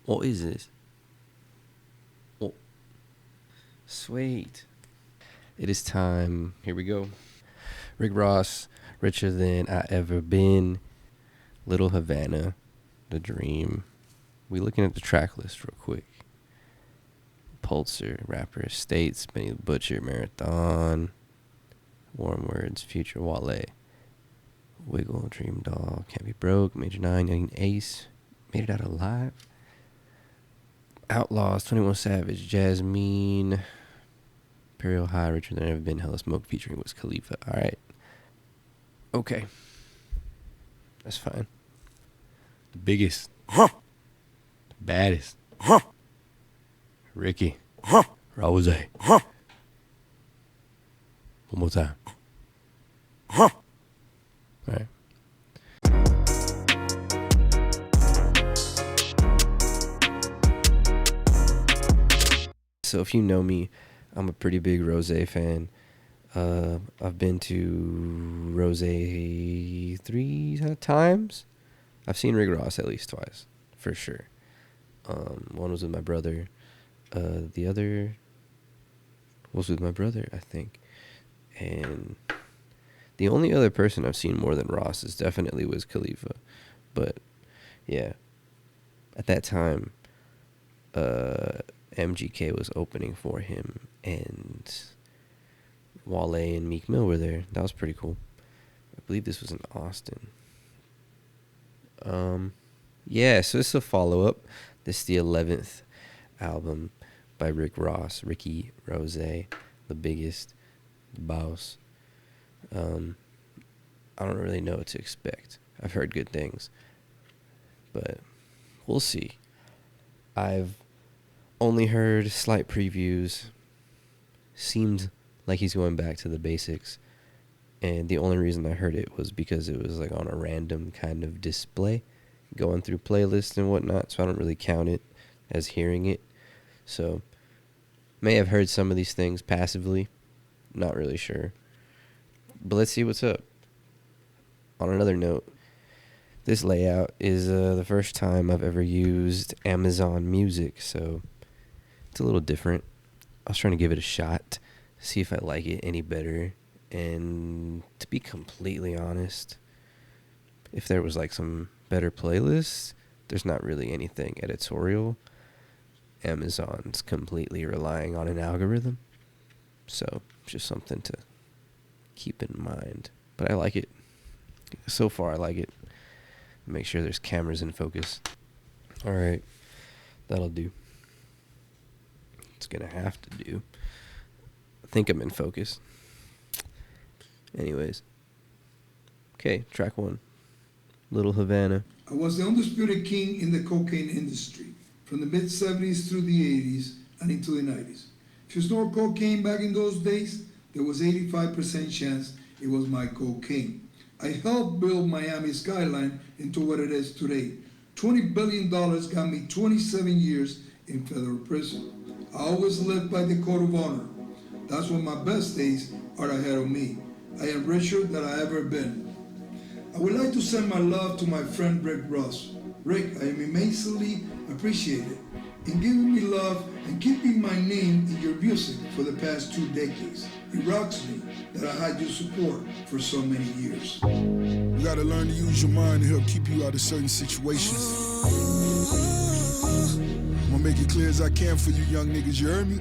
What is this? Oh, sweet. It is time. Here we go. Rick Ross, Richer Than I Ever Been, Little Havana, The Dream. We looking at the track list real quick. Pulsar, Rapper States, Benny the Butcher, Marathon, Warm Words, Future, Wale, Wiggle, DreamDoll, Can't Be Broke, Major 9, Yungeen Ace, Made It Out Alive, Outlaws, 21 Savage, Jazmine, Imperial High, Richer Than I've Ever Been, Hella Smoke featuring Wiz Khalifa. All right. Okay. That's fine. The biggest. The baddest. Ricky. Rose. One more time. All right. So if you know me, I'm a pretty big Rose fan. I've been to Rose 3 times. I've seen Rick Ross at least twice, for sure. One was with my brother. The other was with my brother, I think. And the only other person I've seen more than Ross is definitely Wiz Khalifa. But, yeah. At that time, MGK was opening for him, and Wale and Meek Mill were there. That was pretty cool. I believe this was in Austin. Yeah, so this is a follow-up. This is the 11th album by Rick Ross, Ricky Rose, the biggest, the boss. I don't really know what to expect. I've heard good things, but we'll see. I've only heard slight previews. Seemed like he's going back to the basics, and the only reason I heard it was because it was like on a random kind of display, going through playlists and whatnot, so I don't really count it as hearing it. So, may have heard some of these things passively, not really sure. But let's see what's up. On another note, this layout is the first time I've ever used Amazon Music, so it's a little different. I was trying to give it a shot, see if I like it any better, and to be completely honest, if there was like some better playlists, there's not really anything editorial. Amazon's completely relying on an algorithm, so just something to keep in mind. But I like it. So far, I like it. Make sure there's cameras in focus. All right, that'll do. It's gonna have to do. I think I'm in focus. Anyways. Okay, track 1. Little Havana. I was the undisputed king in the cocaine industry from the mid-70s through the 80s and into the 90s. If you snort cocaine back in those days, there was 85% chance it was my cocaine. I helped build Miami skyline into what it is today. $20 billion got me 27 years in federal prison. I always lived by the code of honor. That's when my best days are ahead of me. I am richer than I ever been. I would like to send my love to my friend Rick Ross. Rick, I am immensely appreciated in giving me love and keeping my name in your music for the past 2 decades. It rocks me that I had your support for so many years. You gotta learn to use your mind to help keep you out of certain situations. I'm gonna make it clear as I can for you young niggas, you heard me?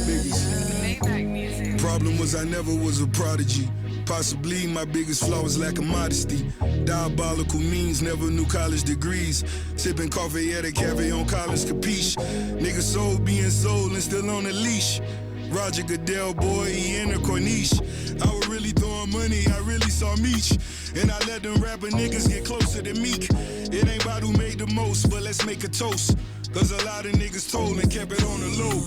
Biggest. Maybach music. Problem was I never was a prodigy. Possibly my biggest flaw was lack of modesty. Diabolical means, never knew college degrees. Sipping coffee at a cafe on college, capiche. Niggas soul being sold and still on a leash. Roger Goodell, boy, he in a Corniche. I was really throwing money, I really saw Meech. And I let them rapper niggas get closer to Meek. It ain't about who made the most, but let's make a toast. Cause a lot of niggas told and kept it on the low.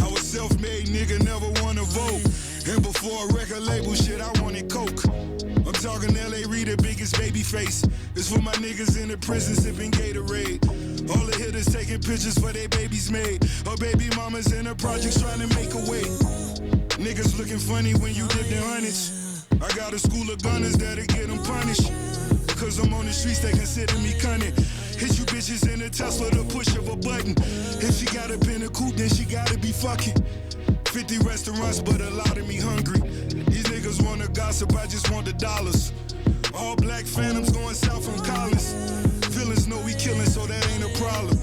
I was self-made, nigga, never wanna vote. And before a record label shit, I wanted coke. I'm talking L.A. Reader, biggest baby face. It's for my niggas in the prison sipping Gatorade. All the hitters taking pictures for their babies made. Or baby mamas in the projects trying to make a way. Niggas looking funny when you dip their hundreds. I got a school of gunners that'll get them punished. Because I'm on the streets, they consider me cunning. Hit you bitches in a Tesla, the push of a button. If she got up in a coupe, then she gotta be fucking. 50 restaurants, but a lot of me hungry. These niggas wanna gossip, I just want the dollars. All black phantoms going south from Collins. Feelings know we killing, so that ain't a problem.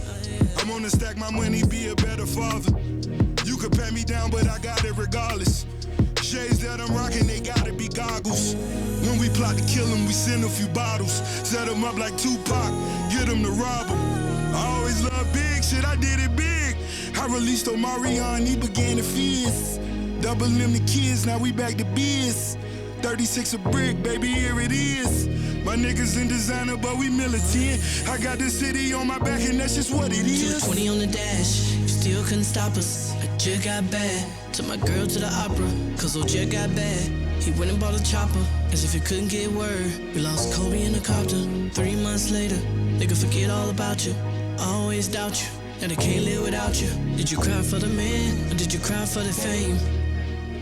I'm gonna stack my money, be a better father. You could pat me down, but I got it regardless. Shades that I'm rocking, they gotta be goggles. When we plot to kill him, we send a few bottles. Set him up like Tupac, get him to rob him. I always love big shit, I did it big. I released Omarion, he began to fizz. Doubling them the kids, now we back to biz. 36 a brick, baby, here it is. My niggas in designer, but we militant. I got the city on my back, and that's just what it is. 220 on the dash, you still couldn't stop us. I just got bad. Took my girl to the opera, cause OJ got bad. He went and bought a chopper, as if he couldn't get word. We lost Kobe in a copter. 3 months later, nigga forget all about you. I always doubt you, and I can't live without you. Did you cry for the man, or did you cry for the fame?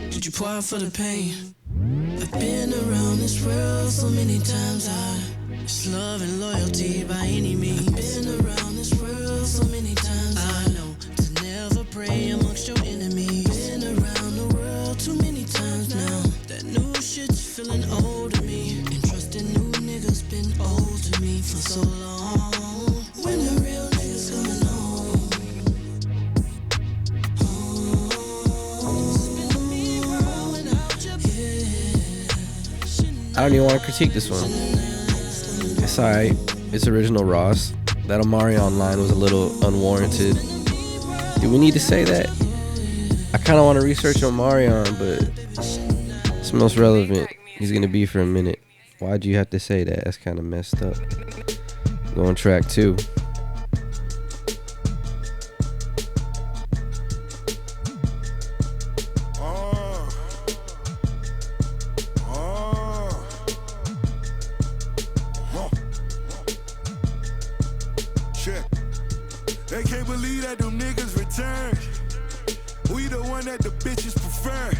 Did you pour out for the pain? I've been around this world so many times. It's love and loyalty by any means. I've been around this world so many times. I know to never pray amongst your enemies. Been around the world too many times now. That new shit's feeling old to me. And trusting new niggas been old to me for so long. When the real niggas coming home. Spin me round without your I don't even want to critique this one. It's alright. It's original Ross. That Omarion line was a little unwarranted. Do we need to say that? I kind of want to research Omarion, but it's most relevant. He's going to be for a minute. Why'd you have to say that? That's kind of messed up. Go on track 2. They can't believe that them niggas returned. We the one that the bitches prefer.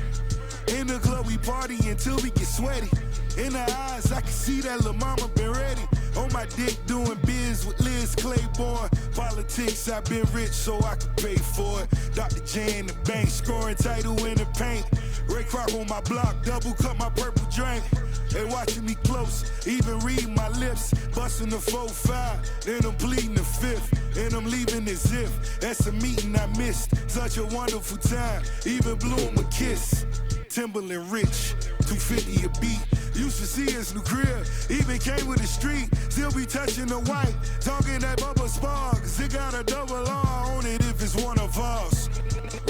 In the club we party until we get sweaty. In her eyes I can see that lil' mama been ready. On my dick doing biz with Liz Claiborne. Politics I've been rich so I can pay for it. Dr. J in the bank scoring title in the paint. Ray Kroc on my block, double cut my purple drink. They watching me close, even reading my lips. Busting the 4-5, then I'm pleading the 5th. And I'm leaving as if that's a meeting I missed. Such a wonderful time, even blew him a kiss. Timbaland rich, 250 a beat. Used to see his new crib, even came with the street. Still be touching the white, talking that bubble spar. Cause it got a double R on it if it's one of us.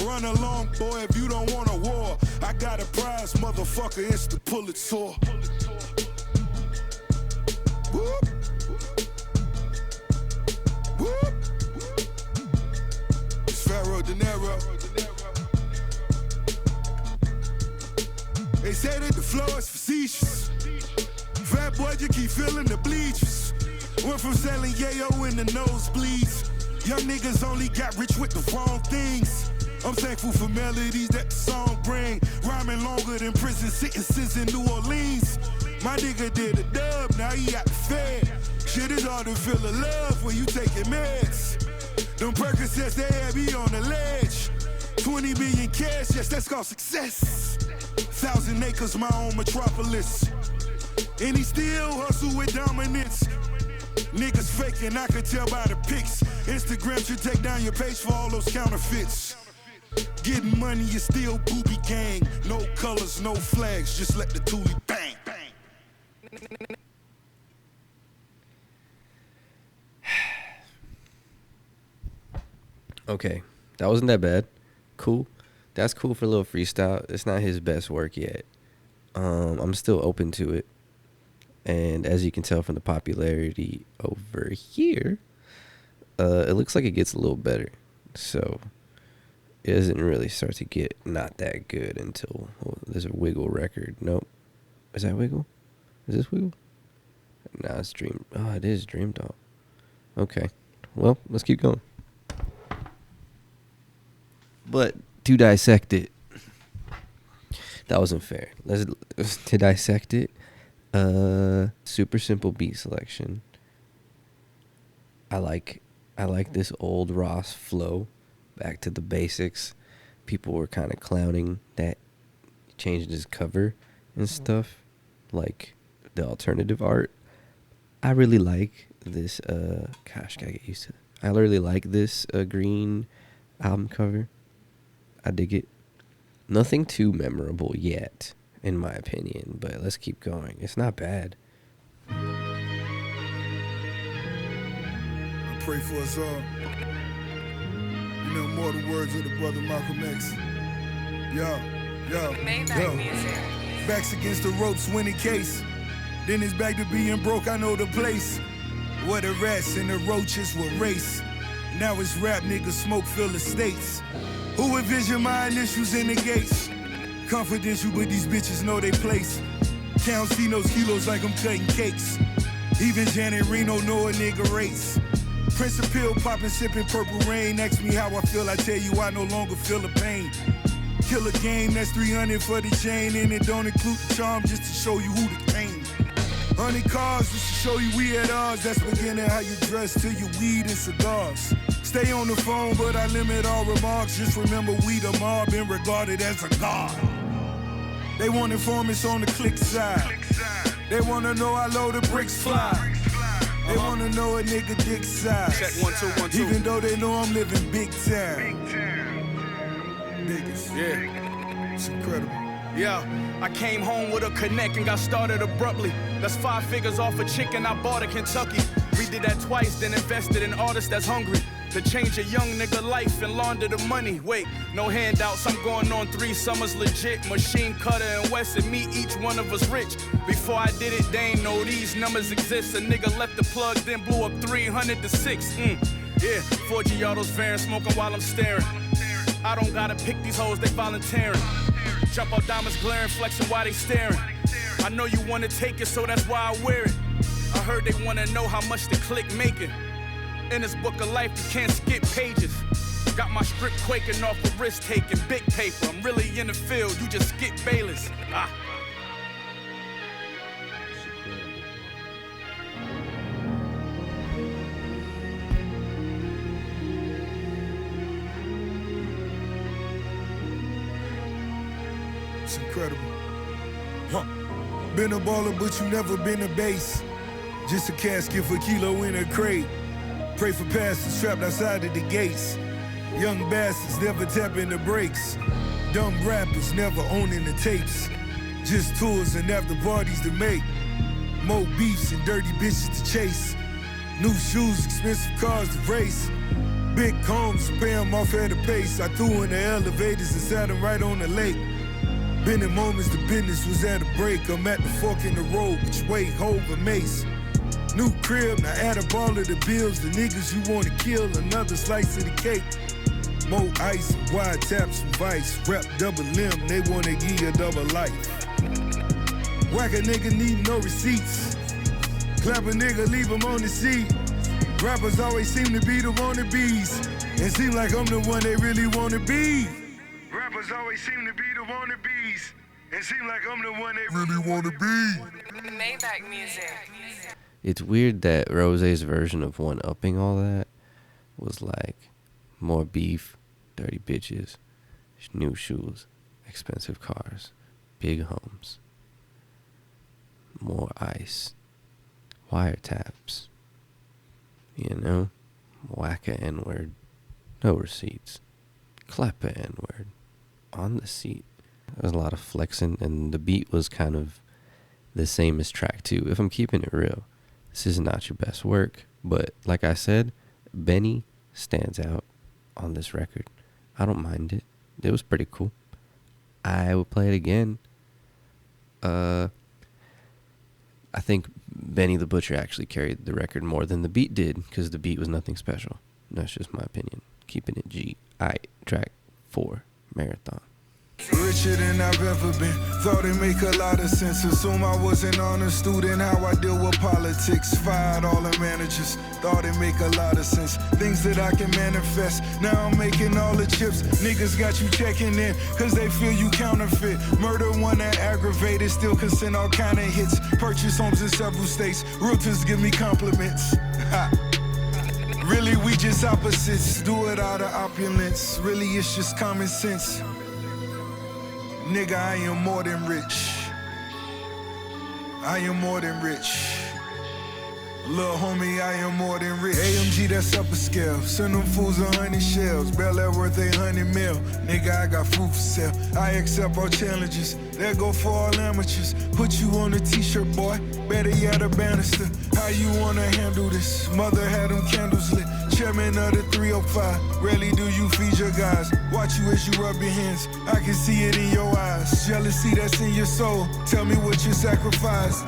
Run along, boy, if you don't want a war. I got a prize, motherfucker, it's the Pulitzer. Whoop. Whoop. It's Pharaoh De Niro. They say that the flow is facetious. Fat boy, you keep feeling the bleachers. Went from selling yayo in the nosebleeds. Young niggas only got rich with the wrong things. I'm thankful for melodies that the song bring. Rhyming longer than prison sentences in New Orleans. My nigga did a dub, now he out the fed. Shit is hard to feel the love when you taking meds. Them Percocets, they had me on the ledge. 20 million cash, yes, that's called success. 1,000 acres, my own metropolis. And he still hustle with dominance. Niggas faking, I could tell by the pics. Instagram should take down your page for all those counterfeits. Getting money is still booby gang. No colors, no flags, just let the toolie bang. Okay, that wasn't that bad. Cool. That's cool for a little freestyle. It's not his best work yet. I'm still open to it. And as you can tell from the popularity over here, it looks like it gets a little better. So it doesn't really start to get not that good until there's a Wiggle record. Nope. Is that Wiggle? Is this Wiggle? Nah, it's Dream. Oh, it is DreamDoll. Okay. Well, let's keep going. But to dissect it, that wasn't fair. To dissect it, super simple beat selection. I like this old Ross flow, back to the basics. People were kind of clowning that he changed his cover and stuff, like the alternative art. I really like this. Gosh, gotta get used to it. I really like this green album cover. I dig it. Nothing too memorable yet, in my opinion, but let's keep going. It's not bad. I pray for us all. You know, more the words of the brother Malcolm X. Yo. Maybach music. Backs against the ropes, winning case. Then it's back to being broke, I know the place. Where the rats and the roaches will race. Now it's rap niggas smoke fill estates. Who envision my initials in the gates? Confidential, but these bitches know they place. Count see those kilos like I'm cutting cakes. Even Janet Reno know a nigga race. Prince of Pill popping, sipping purple rain. Ask me how I feel, I tell you I no longer feel the pain. Kill a game, that's 300 for the chain. And it don't include the charm just to show you who the king. 100 cars just to show you we at odds. That's beginning how you dress till you weed and cigars. Stay on the phone, but I limit all remarks. Just remember we the mob been regarded as a god. They want informants on the click side. They wanna know how low the bricks fly. They wanna know a nigga dick size. Check 1 2 1 2. Even though they know I'm living big time. Niggas. Yeah. It's incredible. Yeah, I came home with a connect and got started abruptly. That's 5 figures off a chicken I bought at Kentucky. Redid that twice, then invested in artists that's hungry to change a young nigga life and launder the money. Wait, no handouts, I'm going on 3 summers legit. Machine Cutter and West and me, each one of us rich. Before I did it, they ain't know these numbers exist. A nigga left the plug, then blew up 300 to 6. Yeah, 4G autos varying, smoking while I'm staring. I don't gotta pick these hoes, they volunteering. Jump out diamonds glaring, flexing while they staring. I know you wanna take it, so that's why I wear it. I heard they wanna know how much the click making. In this book of life, you can't skip pages. Got my strip quaking off a risk taking, big paper. I'm really in the field, you just skip Bayless. It's incredible. Been a baller, but you never been a base. Just a casket for kilo in a crate. Pray for pastors trapped outside of the gates. Young bastards never tapping the brakes. Dumb rappers never owning the tapes. Just tours and after parties to make. More beefs and dirty bitches to chase. New shoes, expensive cars to race. Big combs, pay them off at a pace. I threw in the elevators and sat them right on the lake. Been in moments the business was at a break. I'm at the fork in the road, which way, Hove and Mace. New crib, now add up all of the bills. The niggas you wanna kill, another slice of the cake. More ice and wide taps from Vice. Rap double limb, they wanna give you a double life. Whack a nigga need no receipts. Clap a nigga, leave him on the seat. Rappers always seem to be the wannabes. It seem like I'm the one they really wanna be. Rappers always seem to be the wannabes. It seem like I'm the one they really wanna be. Maybach music. It's weird that Rose's version of one-upping all that was like more beef, dirty bitches, new shoes, expensive cars, big homes, more ice, wiretaps, you know, whack a N-word, no receipts, clap a N-word, on the seat. There was a lot of flexing, and the beat was kind of the same as track 2, if I'm keeping it real. This is not your best work, but like I said, Benny stands out on this record. I don't mind it. It was pretty cool. I would play it again. I think Benny the Butcher actually carried the record more than the beat did, because the beat was nothing special. That's just my opinion. Keeping it G. Alright, track 4, Marathon. Richer than I've ever been. Thought it make a lot of sense. Assume I was an honor student. How I deal with politics. Fired all the managers. Thought it make a lot of sense. Things that I can manifest. Now I'm making all the chips. Niggas got you checking in, cause they feel you counterfeit. Murder one that aggravated. Still can send all kind of hits. Purchase homes in several states. Realtors give me compliments. Ha. Really, we just opposites. Do it out of opulence. Really, it's just common sense. Nigga, I am more than rich. I am more than rich. Little homie, I am more than rich. AMG, that's upper scale. Send them fools 100 shells. Bel Air worth 800 mil. Nigga, I got food for sale. I accept all challenges. There go for all amateurs. Put you on a t-shirt, boy. Better yet, a banister. How you wanna handle this? Mother had them candles lit. Chairman of the 305. Rarely do you feed your guys. Watch you as you rub your hands. I can see it in your eyes. Jealousy that's in your soul. Tell me what you sacrificed.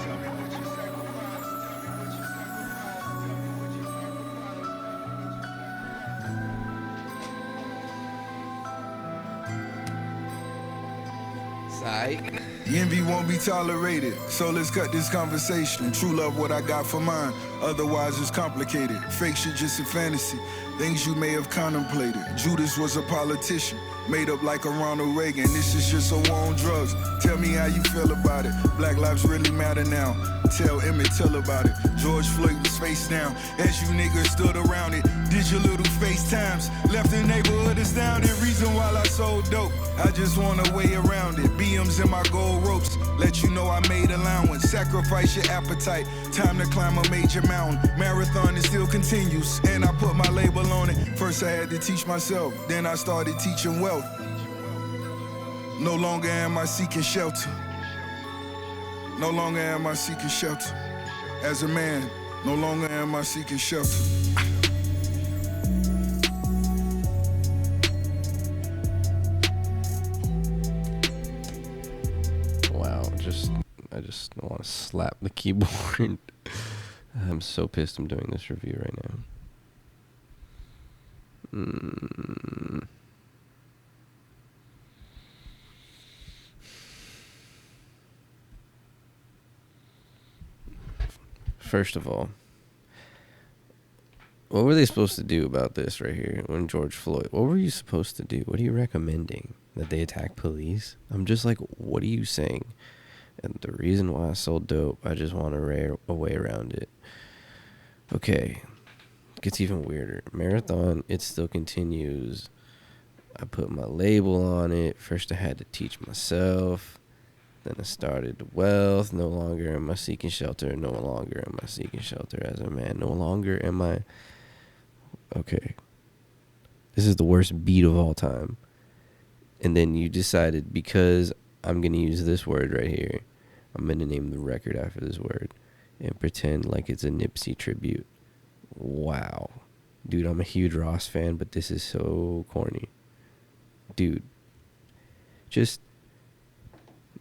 Envy won't be tolerated, so let's cut this conversation. True love what I got for mine, otherwise it's complicated. Fake shit just a fantasy, things you may have contemplated. Judas was a politician, made up like a Ronald Reagan. This is just a war on drugs. Tell me how you feel about it. Black lives really matter now. Tell Emmett Till about it. George Floyd was face down as you niggas stood around it. Did your little FaceTimes, left the neighborhood astounded. Reason why I sold dope, I just want a way around it. BMs in my gold ropes, let you know I made allowance. Sacrifice your appetite, time to climb a major mountain. Marathon it still continues, and I put my label on it. First I had to teach myself, then I started teaching wealth. No longer am I seeking shelter. No longer am I seeking shelter. As a man, no longer am I seeking shelter. Wow, I just want to slap the keyboard. I'm so pissed I'm doing this review right now. First of all, what were they supposed to do about this right here when George Floyd? What were you supposed to do? What are you recommending? That they attack police? I'm just like, what are you saying? And the reason why I sold dope, I just want a way around it. Okay, it gets even weirder. Marathon, it still continues. I put my label on it. First I had to teach myself. Then I started wealth. No longer am I seeking shelter. No longer am I seeking shelter as a man. No longer am I... Okay. This is the worst beat of all time. And then you decided, because I'm going to use this word right here, I'm going to name the record after this word and pretend like it's a Nipsey tribute. Wow. Dude, I'm a huge Ross fan, but this is so corny. Dude. Just...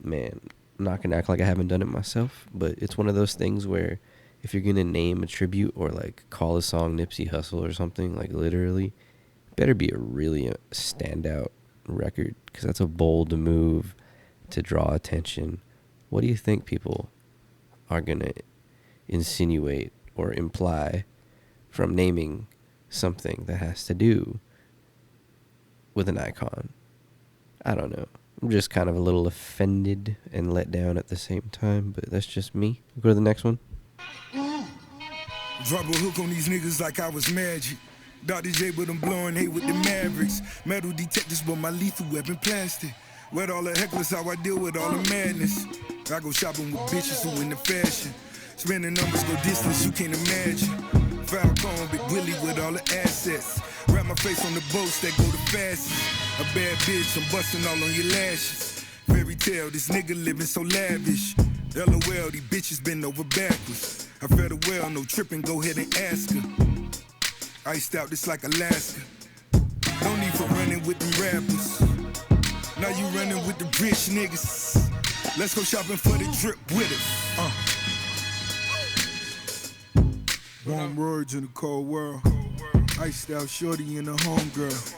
Man, I'm not going to act like I haven't done it myself, but it's one of those things where if you're going to name a tribute or like call a song Nipsey Hussle or something, like literally, it better be a really standout record, because that's a bold move to draw attention. What do you think people are going to insinuate or imply from naming something that has to do with an icon? I don't know. I'm just kind of a little offended and let down at the same time, but that's just me. We'll go to the next one. Drop a hook on these niggas like I was magic. Dr. J, but I'm blowing hate with the Mavericks. Metal detectors, but my lethal weapon plastic. Wet all the hecklers, how I deal with all the madness. I go shopping with bitches who in the fashion. Spending numbers go distance you can't imagine. Falcon, Big Willie with all the assets. Wrap my face on the boats that go the fastest. A bad bitch, I'm busting all on your lashes. Fairy tale, this nigga living so lavish. LOL, these bitches bend over backwards. I fed her well, no tripping, go ahead and ask her. Iced out, this like Alaska. No need for running with them rappers. Now you running with the rich niggas. Let's go shopping for the drip with us. Warm words in a cold world. Iced out shorty and a homegirl.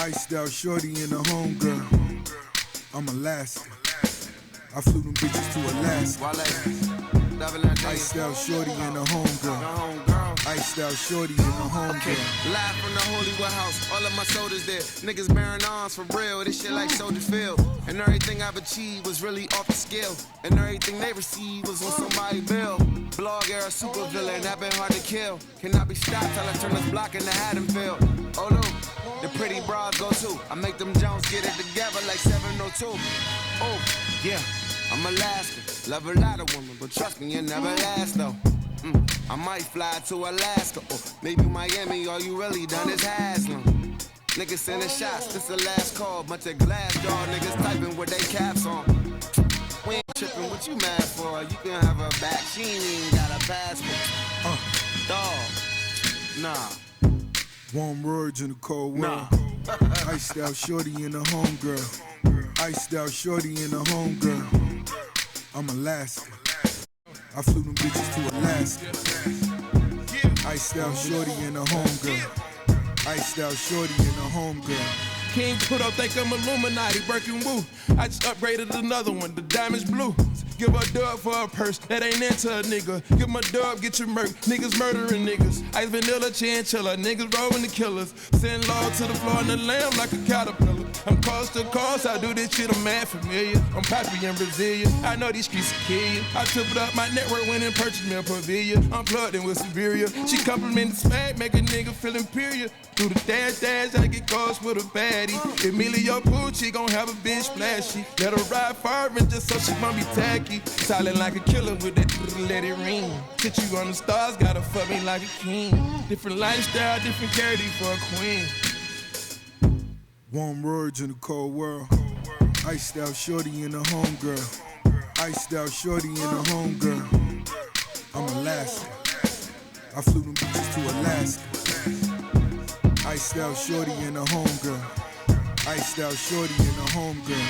Iced out shorty and a homegirl. I'm Alaska. I flew them bitches to Alaska. Iced out shorty and a homegirl. Iced out shorty in the home. Okay, live from the Hollywood house, all of my soldiers there. Niggas bearing arms for real, this shit like Soldier Field. And everything I've achieved was really off the scale. And everything they received was on somebody's bill. Blog era super villain, that been hard to kill. Cannot be stopped till I turn this block into Haddonfield. Oh no, the pretty bras go too. I make them Jones get it together like 702. Oh, yeah, I'm Alaska. Love a lot of women, but trust me, you never last though. I might fly to Alaska or maybe Miami. All you really done is Haslam. Niggas sending shots, this the last call. Bunch of glass jaw niggas typing with they caps on. We ain't tripping, what you mad for? You can have her back, she ain't even got a passport. Dog, nah. Warm words in the cold world. Iced out shorty in the home girl. Iced out shorty in the home girl. I'm Alaska. I flew them bitches to Alaska. Iced out shorty in the home girl. Iced out shorty in the home girl. King put up, think I'm Illuminati, Birkin Woo. I just upgraded another one, the diamond's blue. Give a dub for a purse, that ain't into a nigga. Give my dub, get your murk, niggas murdering niggas. Ice vanilla, chinchilla, niggas rolling the killers. Send log to the floor and the lamb like a caterpillar. I'm coast to coast, I do this shit, I'm mad familiar. I'm Pappy in Brazilian, I know these streets will kill you. I tripled up my network, went and purchased me a pavilion. I'm plugged in with Siberia. She compliment the smack, make a nigga feel imperial. Do the dash, I get close with a baddie. Emilio Pucci gon' have a bitch splashy. Let her ride far and just so she won't be tacky. Silent like a killer with that let it ring. Sit you on the stars, gotta fuck me like a king. Different lifestyle, different character for a queen. Warm words in the cold world. Iced out shorty in the home girl. Iced out shorty in the home girl. I'm Alaska. I flew them bitches to Alaska. Iced out shorty in the home girl. Iced out shorty in the home girl.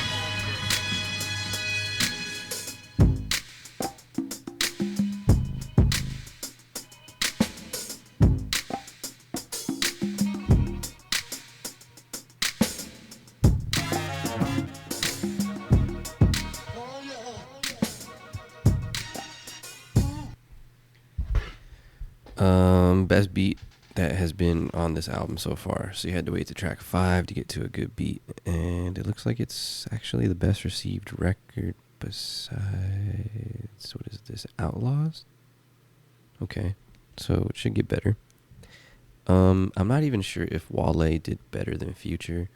Best beat that has been on this album so far. So you had to wait to track 5 to get to a good beat, and it looks like it's actually the best received record besides, what is this, Outlaws? Okay, so it should get better. I'm not even sure if Wale did better than Future,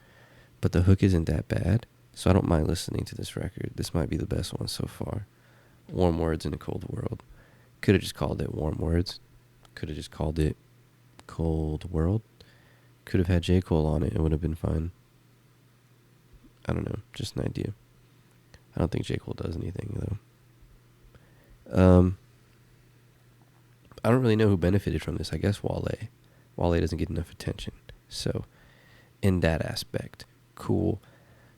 but the hook isn't that bad, so I don't mind listening to this record. This might be the best one so far. Warm Words in a Cold World. Could have just called it Warm Words. Could have just called it Cold World. Could have had J. Cole on it. It would have been fine. I don't know. Just an idea. I don't think J. Cole does anything, though. I don't really know who benefited from this. I guess Wale. Wale doesn't get enough attention. So, in that aspect, cool.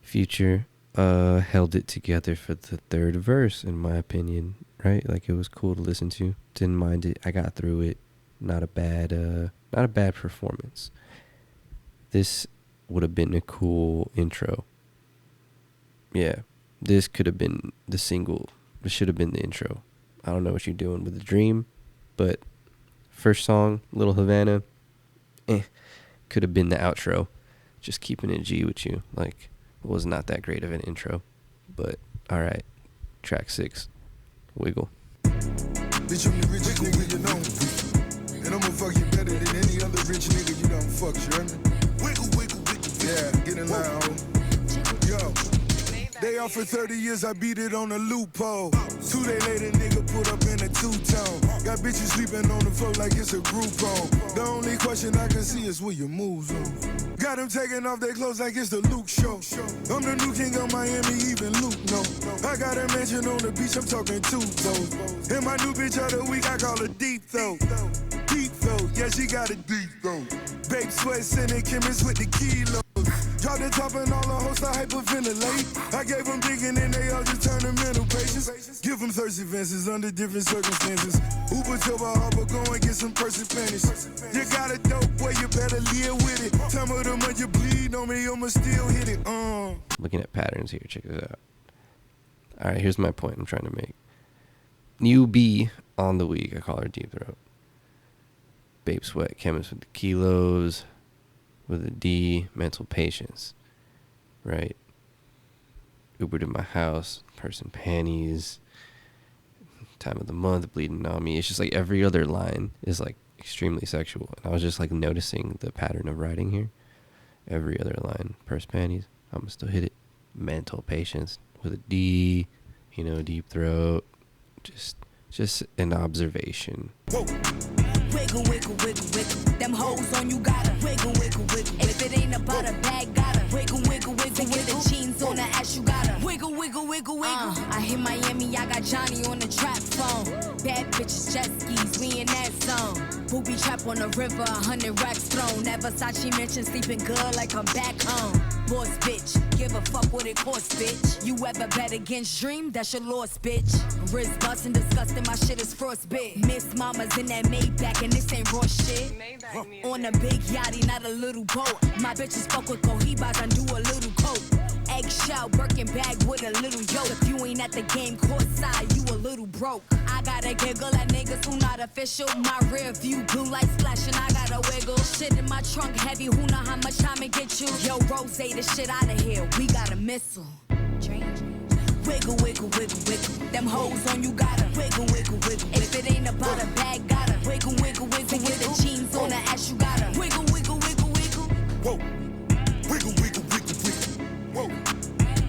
Future held it together for the third verse, in my opinion. Right? Like, it was cool to listen to. Didn't mind it. I got through it. Not a bad performance. This would have been a cool intro. Yeah, this could have been the single. This should have been the intro. I don't know what you're doing with the Dream, but first song, Little Havana, could have been the outro. Just keeping it G with you. Like, it was not that great of an intro, but all right. Track 6, Wiggle. Bitch, I'm the richest nigga you know. And I'ma fuck you better than any other rich nigga you done fuck, you hear me? Wiggle, wiggle, wiggle. Yeah, get in line, ho. Yo. They off for 30 years, I beat it on a loophole. 2 days later, nigga put up in a two-tone. Got bitches sleeping on the floor like it's a group home. The only question I can see is where your moves on. Got them taking off their clothes like it's the Luke show. I'm the new king of Miami, even Luke know. I got a mansion on the beach, I'm talking 2 toes. And my new bitch of the week, I call her Deep Throat. Deep Throat, yeah, she got a deep throat. Babe sweat, sending chemists with the kilos. Drop the top and all the hosts, I hyperventilate. I gave them digging and they all just turned to mental patients. Give them thirsty advances under different circumstances. Uber to a harbor, go and get some person panties. You got a dope boy, you better live with it. Tell me the money you bleed on me, I'ma still hit it. Looking at patterns here, check this out. Alright, here's my point I'm trying to make. New B on the week, I call her Deep Throat. Babe Sweat, Chemist with the Kilos, with a D, Mental Patience, right? Uber to my house, Person Panties, Time of the Month, Bleeding on Me. It's just like every other line is like extremely sexual. And I was just like noticing the pattern of writing here. Every other line, Purse Panties, I'ma still hit it. Mental Patience with a D, you know, Deep Throat. Just an observation. Whoa. Wiggle, wiggle, wiggle, wiggle. Them hoes on you gotta wiggle, wiggle, wiggle. If it ain't about a bag, gotta wiggle, wiggle, wiggle. With the jeans on the ass, you gotta wiggle, wiggle, wiggle, wiggle. I hit Miami, I got Johnny on the trap phone. Bad bitches, jet skis, we in that zone. Booby trap on the river, 100 racks thrown. Never Versace mentioned sleeping good like I'm back home. Boss bitch, give a fuck what it costs, bitch. You ever bet against Dream? That's your loss, bitch. Wrist bustin', disgusting, my shit is frostbit. Miss Mama's in that Maybach, and this ain't raw shit. On a big yachty, not a little boat. My bitches fuck with Cohibas and do a little coke. Eggshell, Birkin bag with a little yoke. If you ain't at the game court side, you a little broke. I gotta giggle at niggas who not official. My rear view, blue light splashing, I gotta wiggle. Shit in my trunk heavy, who know how much time it get you? Yo, Rose, the shit out of here, we got a missile. Wiggle, wiggle, wiggle, wiggle. Them hoes on you gotta wiggle, wiggle, wiggle. If it ain't about a bag, gotta wiggle, wiggle, wiggle. With the jeans on the ass, you gotta wiggle, wiggle, wiggle, wiggle. Whoa. Wiggle, wiggle, wiggle, wiggle. Whoa.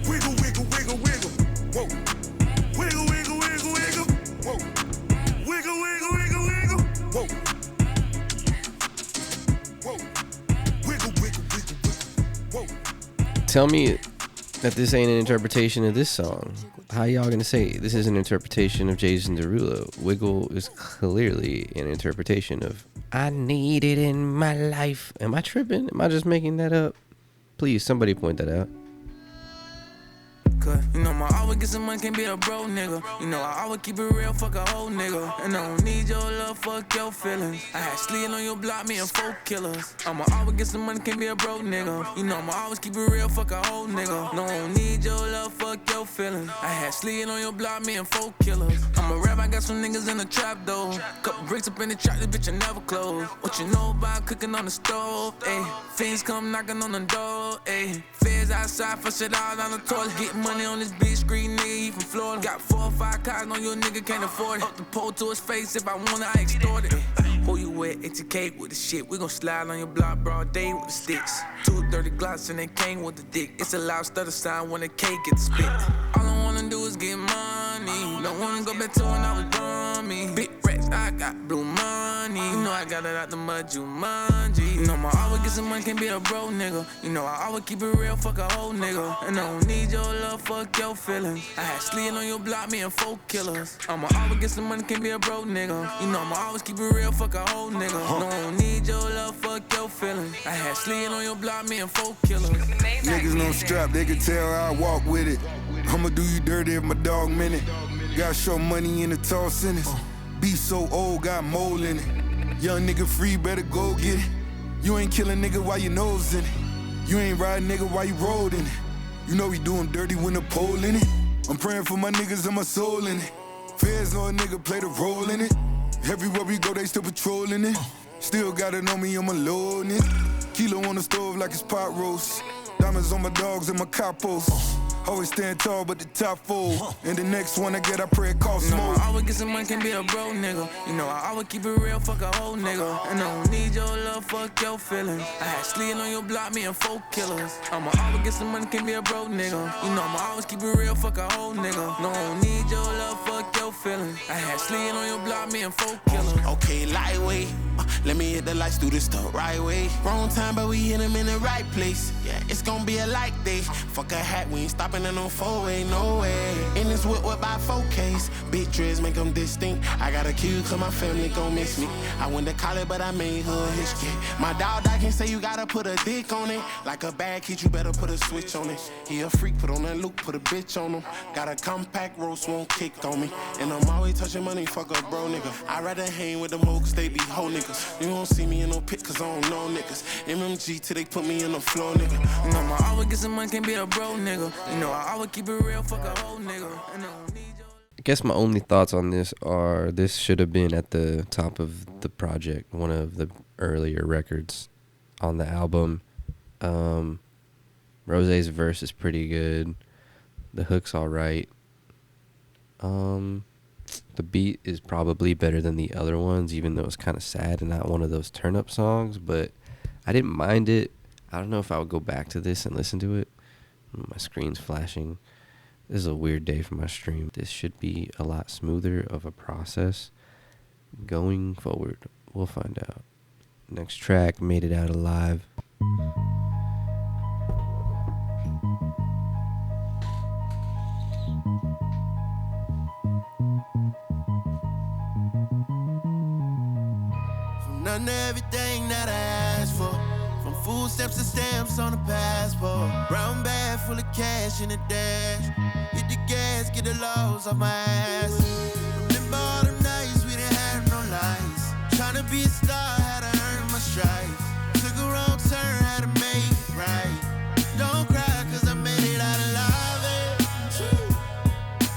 Wiggle, wiggle, wiggle, wiggle. Whoa. Wiggle, wiggle, wiggle, wiggle. Whoa. Wiggle, wiggle, wiggle, wiggle. Whoa. Whoa. Wiggle, wiggle, wiggle, wiggle. Whoa. Tell me that this ain't an interpretation of this song. How y'all gonna say this is an interpretation of Jason Derulo? Wiggle is clearly an interpretation of I Need It in My Life. Am I tripping? Am I just making that up? Please, somebody point that out. Cause, you know, my always get some money, can't be a bro nigga. You know, I always keep it real, fuck a whole nigga. And I don't need your love, fuck your feelings. I had slid on your block, me and 4 killers. I'ma always get some money, can't be a bro nigga. You know, I'ma always keep it real, fuck a whole nigga. No, I don't need your love, fuck your feelings. I had slid on your block, me and 4 killers. I'm a rap, I got some niggas in the trap though. Couple bricks up in the trap, this bitch I never close. What you know about cooking on the stove, ayy. Fiends come knocking on the door, ayy. Feds outside, flush it out on the toilet. Getting money on this bitch, screen nigga, he from Florida. Got 4 or 5 cars, know your nigga can't afford it. Up the pole to his face, if I want it, I extort it. Who you with, ATK with the shit. We gon' slide on your block, broad day with the sticks. 230 Glocks and they came with the dick. It's a loud stutter sign when the cake gets spit. All I wanna do is get money. Don't wanna go back to when I was dummy. Big racks, I got blue money. You know I got it out the mud, Jumanji. You know my always get some money, can't be a bro nigga. You know I always keep it real, fuck a whole nigga. And I don't need your love, fuck your feelings. I had slid on your block, me and 4 killers. I'ma always get some money, can't be a bro nigga. You know I'ma always keep it real, fuck a whole nigga. No, I don't need your love, fuck your feelings. I had slid on your block, me and 4 killers. Niggas no strap, they can tell how I walk with it. I'ma do you dirty if my dog minute. Got show money in the tall sentence. Beef so old, got mold in it. Young nigga free, better go get it. You ain't killing nigga while your nose in it. You ain't riding nigga while you rolled in it. You know we do him dirty when the pole in it. I'm praying for my niggas and my soul in it. Feds know a nigga play the role in it. Everywhere we go, they still patrolling it. Still got it on me, I'm alone it. Kilo on the stove like it's pot roast. Diamonds on my dogs and my capos. Always stand tall, but the top fold. And the next one I get, I pray it costs more. You know I always get some money, can't be a bro nigga. You know I always keep it real, fuck a whole nigga. And I don't need your love, fuck your feelings. I had slid on your block, me and 4 killers. I'ma always get some money, can't be a bro nigga. You know I'ma always keep it real, fuck a whole nigga. No, I don't need your love, fuck your feelings. I had slid on your block, me and 4 killers. Okay, lightweight. Let me hit the lights, do this the right way. Wrong time, but we hit them in the right place. Yeah, it's gonna be a light day. Fuck a hat, we ain't stopping in no 4-way, no way. In this whip by 4Ks. Big dreads make them distinct. I got a cue cause my family gon' miss me. I went to college, but I made hood history. My dog, I can say you gotta put a dick on it. Like a bad kid, you better put a switch on it. He a freak, put on that loop, put a bitch on him. Got a compact roast, won't kick on me. And I'm always touching money, fuck a bro nigga. I'd rather hang with them hoes, they be hoe niggas. You won't see me in no pit cause I don't know niggas. MMG till they put me in the floor, nigga. You know I always get some money, can't be a bro nigga. You know I always keep it real, fuck a whole nigga. And I don't need your... guess my only thoughts on this are this should have been at the top of the project, one of the earlier records on the album. Rose's verse is pretty good. The hook's all right. The beat is probably better than the other ones, even though it's kind of sad and not one of those turn-up songs, but I didn't mind it. I don't know if I would go back to this and listen to it. My screen's flashing. This is a weird day for my stream. This should be a lot smoother of a process going forward. We'll find out. Next track, Made It Out Alive. From none of everything that I asked for. From food stamps to stamps on the passport. Brown bag full of cash in the dash. Hit the gas, get the lows off my ass. Remember all them nights we didn't have no lights. Tryna be a star, had to earn my stripes. Took a wrong turn, had to make it right. Don't cry, cause I made it out alive.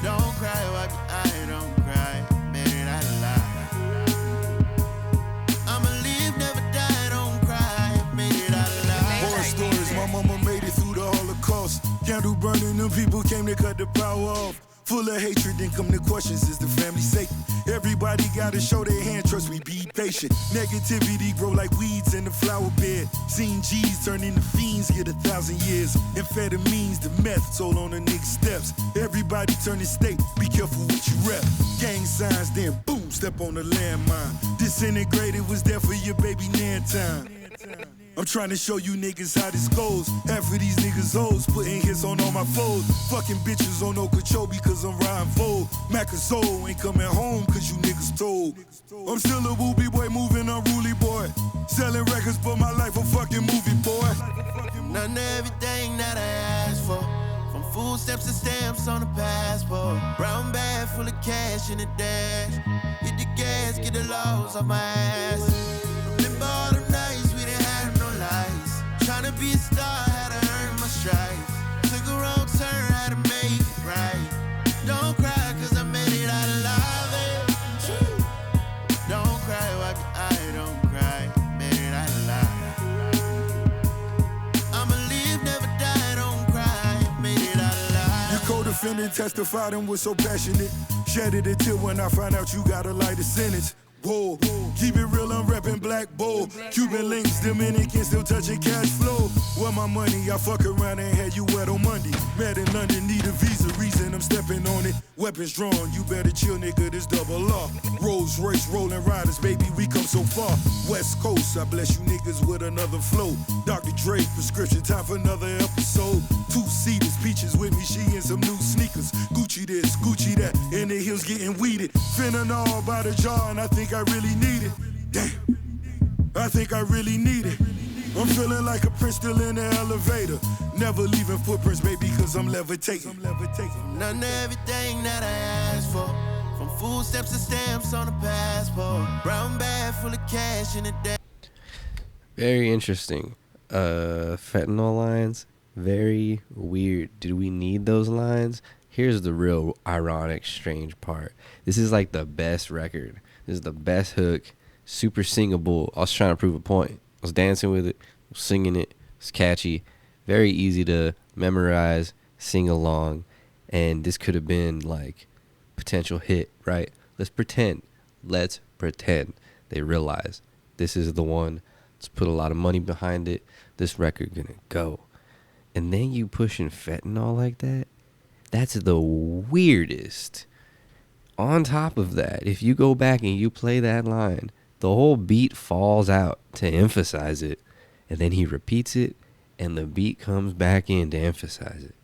Don't cry, wipe your eye, don't cry. Made it out alive. I'ma live, never die, don't cry. Made it out alive. Horror stories, my mama made it through the Holocaust. Candle burning, them people came to cut the power off. Full of hatred, then come the questions, is the family safe? Everybody gotta show their hand, trust me, be patient. Negativity grow like weeds in the flower bed. Seen G's turn into fiends, get 1,000 years. Amphetamines, the meth, told on the niggas' steps. Everybody turn the state, be careful what you rep. Gang signs, then boom, step on the landmine. Disintegrated was there for your baby nan time. I'm trying to show you niggas how this goes. Half of these niggas hoes, putting hits on all my foes. Fucking bitches on no control because I'm riding full. Macazole ain't coming home cause you niggas told. I'm still a whoopie boy, moving unruly boy. Selling records, but my life a fucking movie boy. None of everything that I asked for. From food stamps to stamps on the passport. Brown bag full of cash in the dash. Hit the gas, get the lows off my ass. Remember all them nights we didn't have no lights. Tryna be a star, had to earn my stripes. Took a wrong turn, had to make it right. Don't cry, cause I made it out alive. Don't cry, wipe your eye, don't cry. Made it out alive. I'ma live, never die, don't cry. Made it out alive. Your co-defendant testified and was so passionate. Shedded it till when I found out you got a lighter sentence. Whoa, keep it real, I'm reppin' Black Bull. Cuban links, Dominican, still touching cash flow. Where my money, I fuck around and had you wet on Monday. Mad in London, need a visa, reason I'm stepping on it. Weapons drawn, you better chill, nigga, this double law. Rolls Royce, rolling riders, baby, we come so far. West Coast, I bless you niggas with another flow. Dr. Dre, prescription, time for another episode. 2-seaters, peaches with me, she in some new sneakers. Gucci this, Gucci that, and the heels getting weeded. Finna all by the jar, and I think I really need it. Damn, I think I really need it. I'm feeling like a prince still in the elevator. Never leaving footprints, baby, cause I'm levitating. None of everything that I asked for. From food stamps to stamps on the passport. Brown bag full of cash in the day. Very interesting. Fentanyl lines, very weird. Did we need those lines? Here's the real ironic, strange part. This is like the best record. This is the best hook. Super singable. I was trying to prove a point. I was dancing with it, singing it. It's catchy. Very easy to memorize, sing along. And this could have been like potential hit, right? Let's pretend. They realize this is the one. Let's put a lot of money behind it. This record gonna go. And then you pushing fentanyl like that? That's the weirdest. On top of that, if you go back and you play that line, the whole beat falls out to emphasize it. And then he repeats it, and the beat comes back in to emphasize it.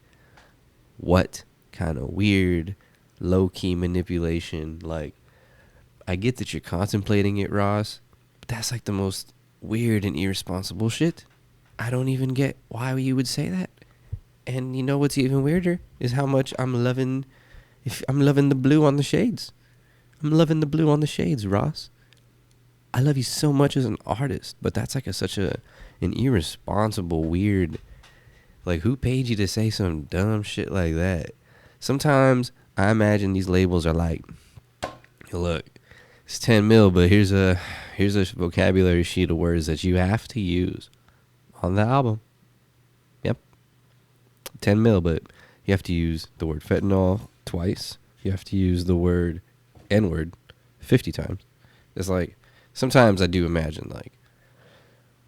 What kind of weird, low-key manipulation? Like, I get that you're contemplating it, Ross, but that's like the most weird and irresponsible shit. I don't even get why you would say that. And you know what's even weirder is how much I'm loving the blue on the shades. I'm loving the blue on the shades, Ross. I love you so much as an artist, but that's like such an irresponsible, weird, like, who paid you to say some dumb shit like that? Sometimes I imagine these labels are like, look, it's 10 mil, but here's a vocabulary sheet of words that you have to use on the album. Yep. 10 mil, but you have to use the word fentanyl twice. You have to use the word N-word 50 times. It's like, sometimes I do imagine, like,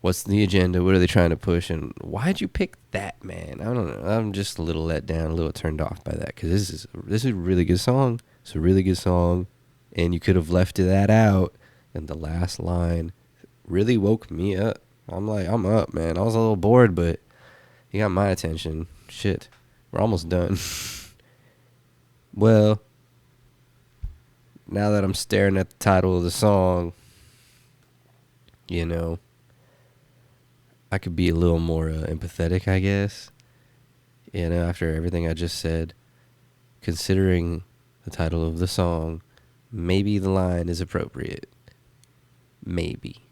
what's the agenda? What are they trying to push? And why'd you pick that, man? I don't know. I'm just a little let down, a little turned off by that, because this is a really good song. It's a really good song, and you could have left that out. And the last line really woke me up. I'm like, I'm up, man. I was a little bored, but you got my attention. Shit, we're almost done. Well, now that I'm staring at the title of the song, you know, I could be a little more empathetic, I guess. You know, after everything I just said, considering the title of the song, maybe the line is appropriate. Maybe.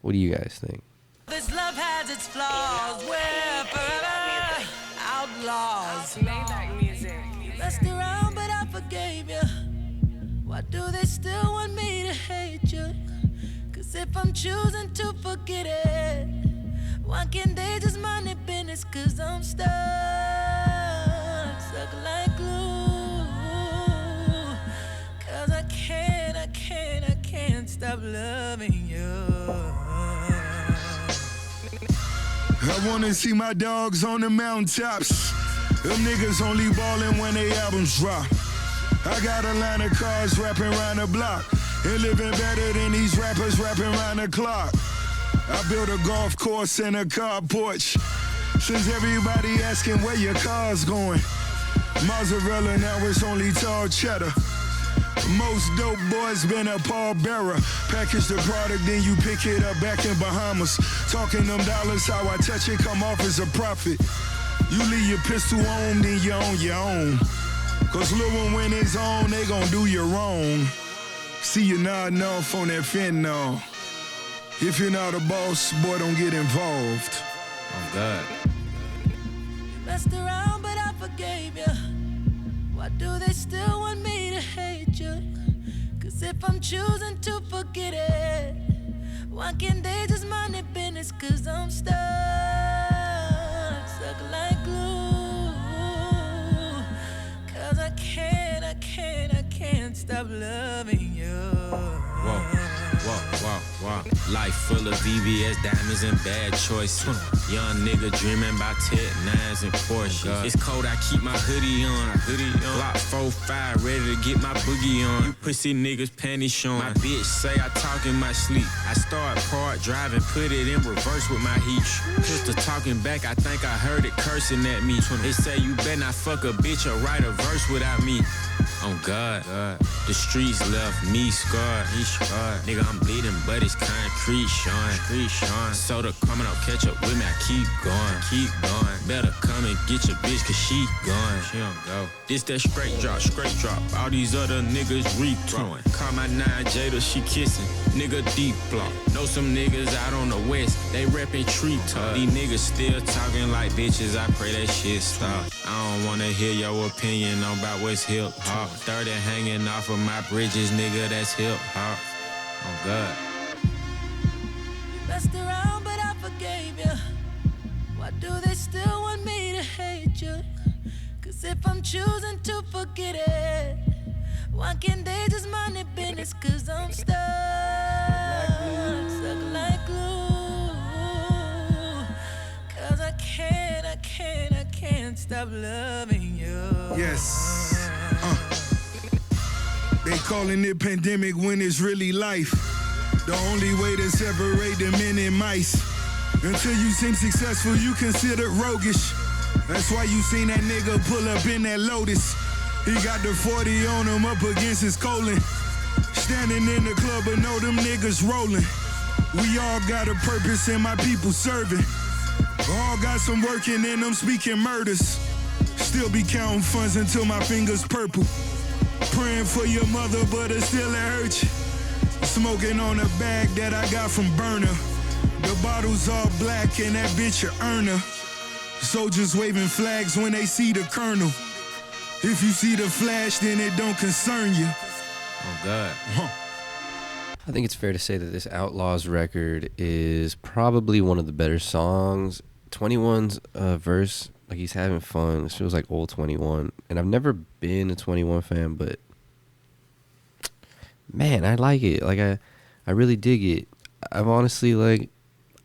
What do you guys think? This love has its flaws. We're forever outlaws. Maybach music. Messed around, but I forgave you. Why do they still want me to hate you? Cause if I'm choosing to forget it, why can't they just mind their business? Cause I'm stuck like glue. Cause I can't stop loving you. I wanna see my dogs on the mountaintops. Them niggas only ballin' when they albums drop. I got a line of cars rapping around the block and living better than these rappers rapping around the clock. I built a golf course and a car porch. Since everybody asking where your car's going, mozzarella now it's only tall cheddar. Most dope boys been a pallbearer. Package the product, then you pick it up back in Bahamas. Talking them dollars, how I touch it, come off as a profit. You leave your pistol on, then you're on your own. Cause Lil' one when it's on, they gon' do you wrong. See you nodding off on that fentanyl. If you're not a boss, boy, don't get involved. Oh, God. You messed around, but I forgave you. Why do they still want me to hate you? Cause if I'm choosing to forget it, why can't they just mind their business? Cause I'm stuck like glue. Cause I can't stop loving you. Whoa. Life full of VVS, diamonds, and bad choices. Young nigga dreaming about Ted 9s and Porsche. It's cold, I keep my hoodie on. Glock 4-5, ready to get my boogie on. You pussy niggas panties showing. My bitch say I talk in my sleep. I start part driving, put it in reverse with my heat. Pistol talking back, I think I heard it cursing at me. They say you better not fuck a bitch or write a verse without me. Oh God, the streets left me scarred. Nigga, I'm bleeding, but it's concrete, Sean. Soda coming out, catch up with me, I keep going. Better come and get your bitch, cause she gone. She don't go. This that straight drop. All these other niggas rethrowing. Call my 9 Jada, she kissing. Nigga deep block. Know some niggas out on the west, they reppin' tree talk. These niggas still talking like bitches, I pray that shit stop. I don't wanna hear your opinion on about what's hip hop. 30 hanging off of my bridges, nigga, that's hip hop. Oh God. You messed around, but I forgave you. Why do they still want me to hate you? Cause if I'm choosing to forget it, why can't they just mind their business? Cause I'm stuck like glue. Cause I can't stop loving you. Yes. They calling it pandemic when it's really life. The only way to separate the men and mice. Until you seem successful, you considered roguish. That's why you seen that nigga pull up in that Lotus. He got the 40 on him up against his colon. Standing in the club, but know them niggas rolling. We all got a purpose and my people serving. All got some working in them speaking murders. Still be counting funds until my fingers purple. Praying for your mother, but it still hurt you. Smoking on a bag that I got from Burner. The bottles all black and that bitch a earner. Soldiers waving flags when they see the colonel. If you see the flash, then it don't concern you. Oh, God. I think it's fair to say that this Outlaws record is probably one of the better songs. 21's verse, like he's having fun. It feels like old 21. And I've never been a 21 fan, but man, I like it. Like I really dig it. I've honestly like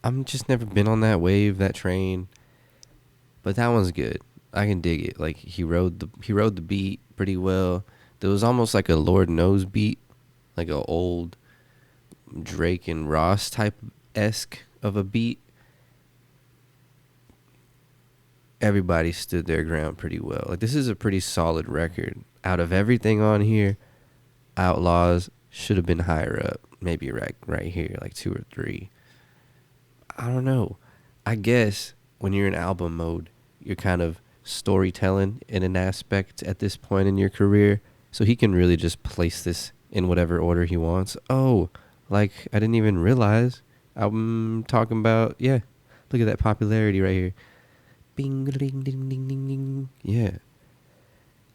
I'm just never been on that wave, that train. But that one's good. I can dig it. Like he rode the beat pretty well. There was almost like a Lord Knows beat, like a old Drake and Ross type esque of a beat. Everybody stood their ground pretty well. Like this is a pretty solid record. Out of everything on here, Outlaws should have been higher up. Maybe right here, like 2 or 3. I don't know. I guess when you're in album mode, you're kind of storytelling in an aspect at this point in your career. So he can really just place this in whatever order he wants. Oh, like I didn't even realize I'm talking about, yeah, look at that popularity right here. Bing, ding, ding, ding, ding, ding. Yeah.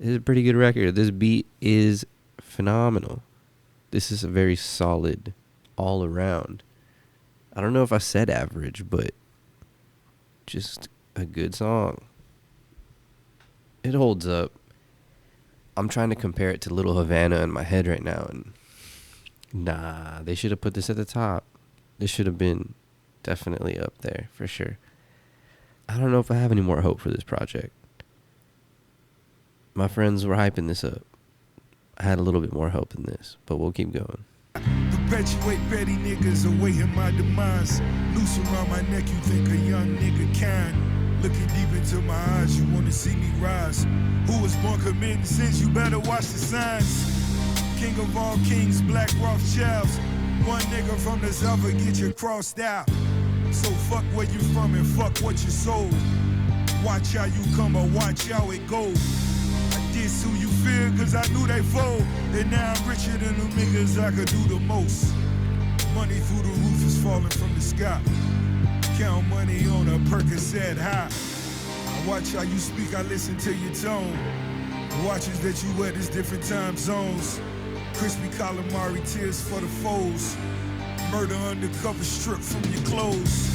This is a pretty good record. This beat is phenomenal. This is a very solid all around. I don't know if I said average, but just a good song. It holds up. I'm trying to compare it to Little Havana in my head right now, and nah, they should have put this at the top. This should have been definitely up there for sure. I don't know if I have any more hope for this project. My friends were hyping this up. I had a little bit more hope than this, but we'll keep going. Perpetuate petty niggas awaiting my demise. Noose around my neck, you think a young nigga kind. Looking deep into my eyes, you wanna see me rise. Who was born committing sins, you better watch the signs. King of all kings, Black Rothschilds. One nigga from the south will get you crossed out. So fuck where you from and fuck what you sold. Watch how you come or watch how it goes. I diss who you fear cause I knew they fold. And now I'm richer than the niggas I could do the most. Money through the roof is falling from the sky. Count money on a Percocet high. I watch how you speak, I listen to your tone. The watches that you wear is different time zones. Crispy calamari, tears for the foes. Murder undercover, stripped from your clothes.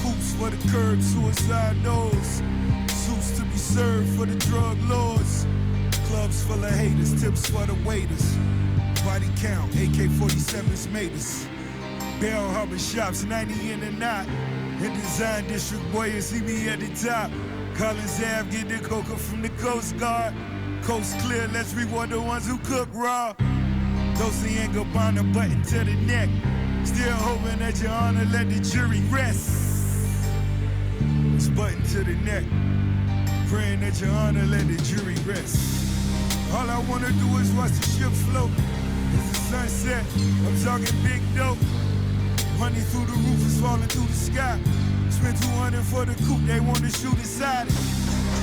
Coops for the curb, suicide nose. Suits to be served for the drug lords. Clubs full of haters, tips for the waiters. Body count, AK-47s made us. Bell harbor shops, 90 in the knot. In design district, boy, you see me at the top. Collins Ave, get the coca from the Coast Guard. Coast clear, let's reward the ones who cook raw. Dolce and Gabbana, button to the neck. Still hoping that your honor let the jury rest. It's button to the neck. Praying that your honor let the jury rest. All I wanna do is watch the ship float. It's the sunset, I'm talking big dope. Money through the roof is falling through the sky. Spent 200 for the coupe, they wanna shoot inside it.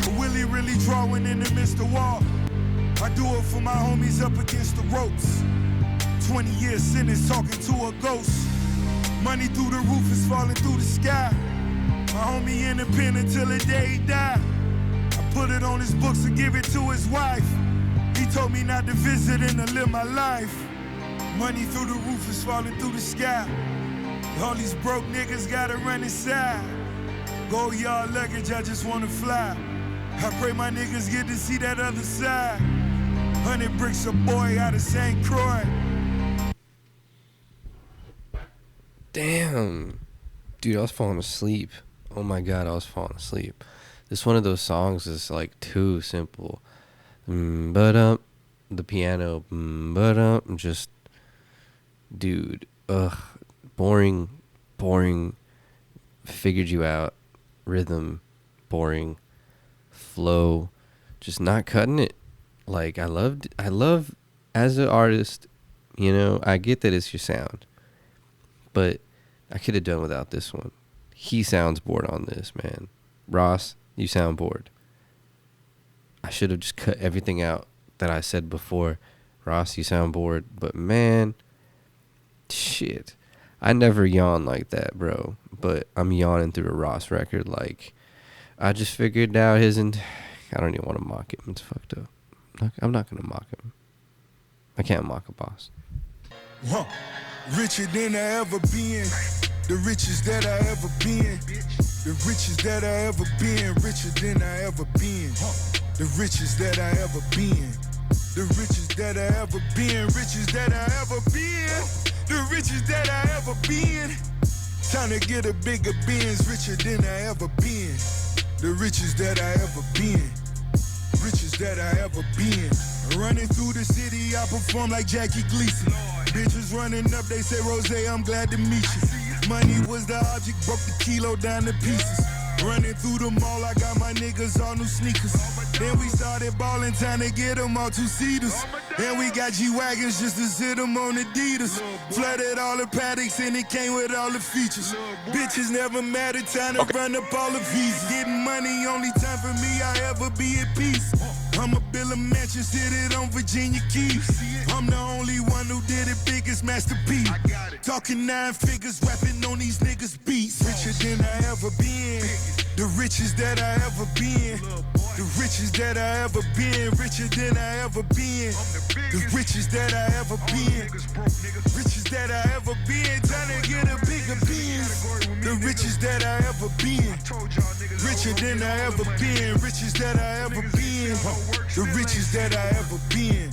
But Willie really drawing in the midst of wall. I do it for my homies up against the ropes. 20 years sentence talking to a ghost. Money through the roof is falling through the sky. My homie in the pen until the day he died. I put it on his books and give it to his wife. He told me not to visit and to live my life. Money through the roof is falling through the sky. All these broke niggas gotta run inside. Go yard luggage, I just wanna fly. I pray my niggas get to see that other side. 100 bricks a boy out of St. Croix. Damn. Dude, I was falling asleep. Oh my God, I was falling asleep. This one of those songs is like too simple. The piano, just, dude, boring, figured you out, rhythm, boring, flow, just not cutting it. Like, I love, as an artist, you know, I get that it's your sound, but I could have done without this one. He sounds bored on this, man. Ross, you sound bored. I should have just cut everything out that I said before. Ross, you sound bored. But man, shit. I never yawn like that, bro. But I'm yawning through a Ross record. Like, I just figured out I don't even want to mock him. It's fucked up. I'm not gonna mock him. I can't mock a boss. Richer than I ever been. The richest that I ever been. The richest that I ever been. Richer than I ever been. The richest that I ever been. The richest that I ever been. Richest that I ever been. The richest that I ever been. Time to get a bigger Benz. Richer than I ever been. The richest that I ever been. Richest that I ever been. Running through the city, I perform like Jackie Gleason. Bitches running up, they say, Rose, I'm glad to meet you. Money was the object, broke the kilo down to pieces. Running through the mall, I got my niggas all new sneakers. Then we started balling, time to get them all two-seaters. Then we got G-Wagons just to sit them on Adidas. Flooded all the paddocks and it came with all the features. Bitches never mattered, time to run up all the visas. Getting money, only time for me, I ever be at peace. I'm a bill of mansions, hit it on Virginia Keys. I'm the only one who did it, biggest masterpiece. Talking 9 figures, rapping on these niggas' beats. Richer than I ever been. The richest that I ever been. The richest that I ever been. Richer than I ever been. The richest that I ever been. Richest that I ever been. Trying to get a bigger Benz. The richest that I ever been. Richer than I ever been. Richest that I ever been. The richest that I ever been.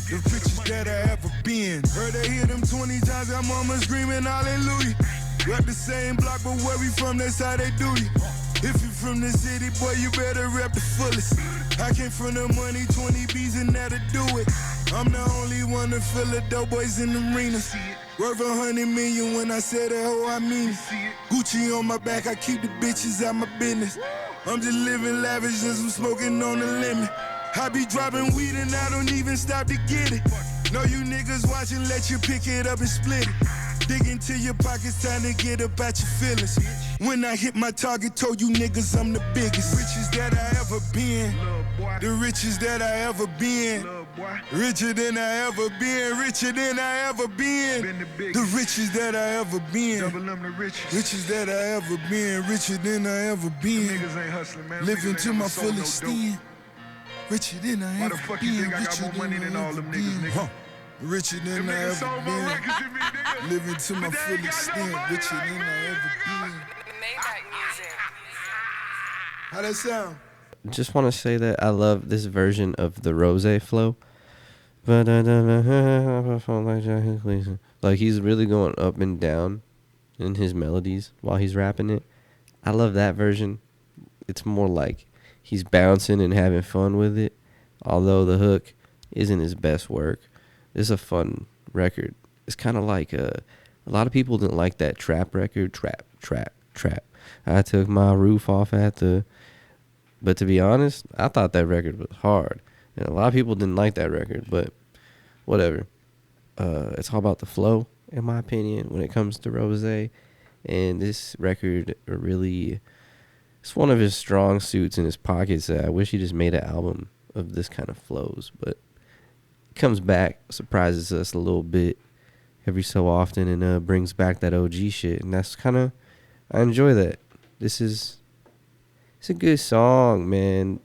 The richest that I ever been. Heard they hit them 20 times, got mama screaming hallelujah. Rap the same block, but where we from, that's how they do you. If you from the city, boy, you better rap the fullest. I came from the money, 20 B's and that'll do it. I'm the only one to fill the dope boys in the arenas. Worth 100 million when I say that, oh, I mean it. Gucci on my back, I keep the bitches out my business. I'm just living lavish as I'm smoking on the limit. I be dropping weed and I don't even stop to get it. Know you niggas watching, let you pick it up and split it. Dig into your pockets, time to get up at your feelings. When I hit my target, told you niggas I'm the biggest. Richest that I ever been. The richest that I ever been. Richer than I ever been. Richer than I ever been. The richest that I ever been. Richest that I ever been. Richer than I ever been. Living to my full extent. Richer than I ever been. Richer than I ever been. Richer than I ever been. Living to my full extent. Richer than I ever been. Maybach music. How that sound? Just want to say that I love this version of the Rose flow. Like he's really going up and down in his melodies while he's rapping it. I love that version. It's more like he's bouncing and having fun with it, although the hook isn't his best work. It's a fun record. It's kind of like a lot of people didn't like that trap record. Trap. I took my roof off but to be honest, I thought that record was hard. And a lot of people didn't like that record, but whatever. It's all about the flow, in my opinion, when it comes to Rose. And this record really, it's one of his strong suits in his pockets. I wish he just made an album of this kind of flows, but he comes back, surprises us a little bit every so often, and brings back that OG shit. And that's kind of, I enjoy that. It's a good song, man.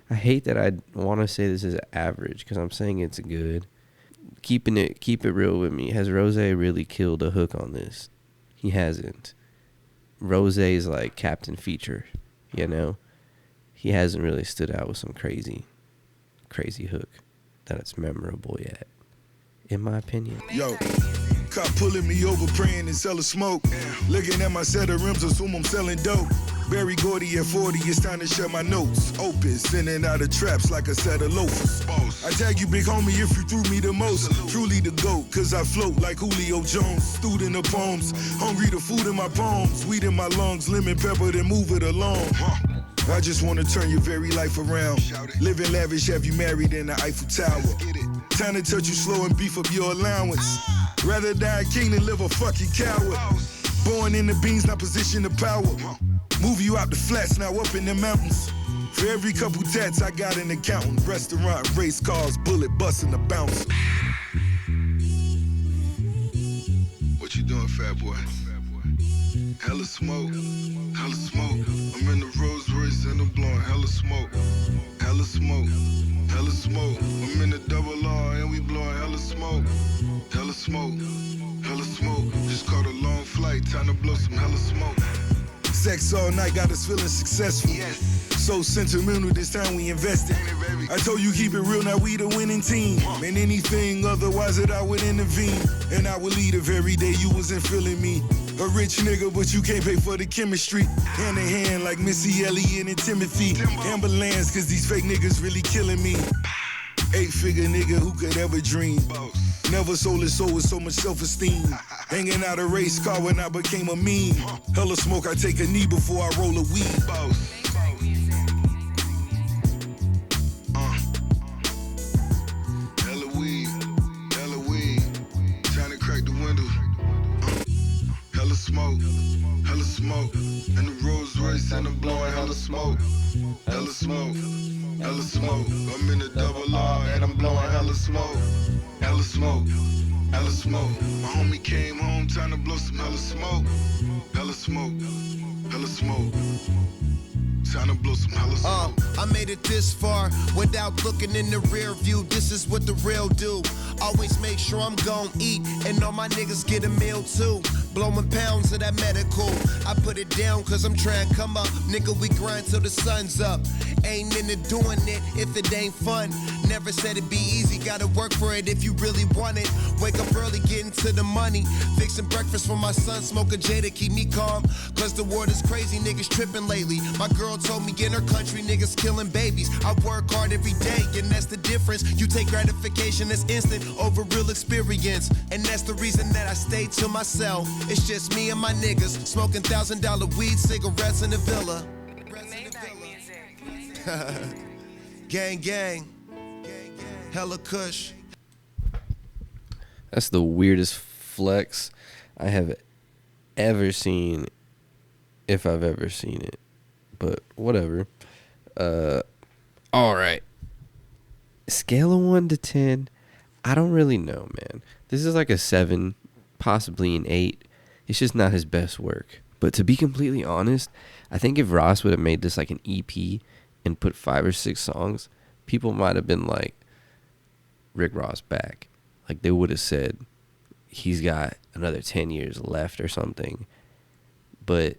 I hate that I want to say this is average because I'm saying it's good. Keep it real with me. Has Rose really killed a hook on this? He hasn't. Rose is like Captain Feature, you know? He hasn't really stood out with some crazy hook that it's memorable yet, in my opinion. Yo, cop pulling me over, praying and selling smoke. Looking at my set of rims, assume I'm selling dope. Barry Gordy at 40, it's time to share my notes. Opus, sending out of traps like a set of loafers. I tag you, big homie, if you threw me the most. Truly the GOAT, cause I float like Julio Jones. Student of poems, hungry the food in my palms. Weed in my lungs, lemon pepper, then move it along. I just wanna turn your very life around. Living lavish, have you married in the Eiffel Tower. Time to touch you slow and beef up your allowance. Rather die a king than live a fucking coward. Born in the beans, not position of power. Move you out the flats, now up in the mountains. For every couple tats, I got an accountant. Restaurant, race cars, bullet busting the bouncer. What you doing, fat boy? Hella smoke, hella smoke. I'm in the Rolls Royce and I'm blowing hella smoke. Hella smoke, hella hella smoke. I'm in the double R and we blowing hella smoke. Hella smoke, hella smoke. Just caught a long flight, time to blow some hella smoke. Sex all night got us feeling successful. Yes. So sentimental, this time we invested. I told you keep it real, now we the winning team. Man, anything otherwise that I would intervene. And I would lead the very day you wasn't feeling me. A rich nigga, but you can't pay for the chemistry. Hand in hand like Missy Elliott and Timothy. Ambulance, cause these fake niggas really killing me. 8-figure nigga, who could ever dream? Never sold his soul with so much self-esteem. Hanging out a race car when I became a meme. Hella smoke, I take a knee before I roll a weed. Hella weed, trying to crack the window. Hella smoke, and the Rolls Royce and I'm blowing hella smoke. Hella smoke, hella smoke. I'm in the double R and I'm blowing hella smoke. Hella smoke, hella smoke. My homie came home, time to blow some hella smoke. Hella smoke, hella smoke. Time to blow some hella smoke. I made it this far without looking in the rear view. This is what the real do. Always make sure I'm gon' eat and all my niggas get a meal too. Blowing pounds of that medical. I put it down cause I'm trying to come up. Nigga, we grind till the sun's up. Ain't into doing it if it ain't fun. Never said it'd be easy, gotta work for it if you really want it. Wake up early, getting to the money. Fixing breakfast for my son, smoke a J to keep me calm. Cause the world is crazy, niggas tripping lately. My girl told me in her country, niggas killing babies. I work hard every day, and that's the difference. You take gratification that's instant over real experience. And that's the reason that I stay to myself. It's just me and my niggas, smoking $1,000 weed, cigarettes in the villa. Gang, gang. Hella kush. That's the weirdest flex I have ever seen, if I've ever seen it. But whatever. All right. Scale of 1 to 10. I don't really know, man. This is like a 7, possibly an 8. It's just not his best work. But to be completely honest, I think if Ross would have made this like an EP and put 5 or 6 songs, people might have been like, Rick Ross back. Like they would have said he's got another 10 years left or something. But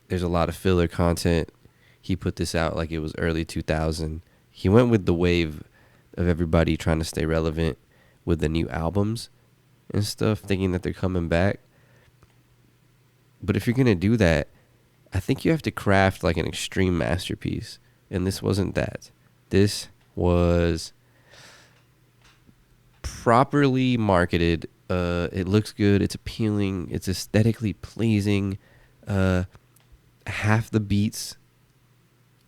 there's a lot of filler content. He put this out like it was early 2000. He went with the wave of everybody trying to stay relevant with the new albums and stuff, thinking that they're coming back. But if you're going to do that, I think you have to craft like an extreme masterpiece. And this wasn't that. This was properly marketed. It looks good. It's appealing. It's aesthetically pleasing. Half the beats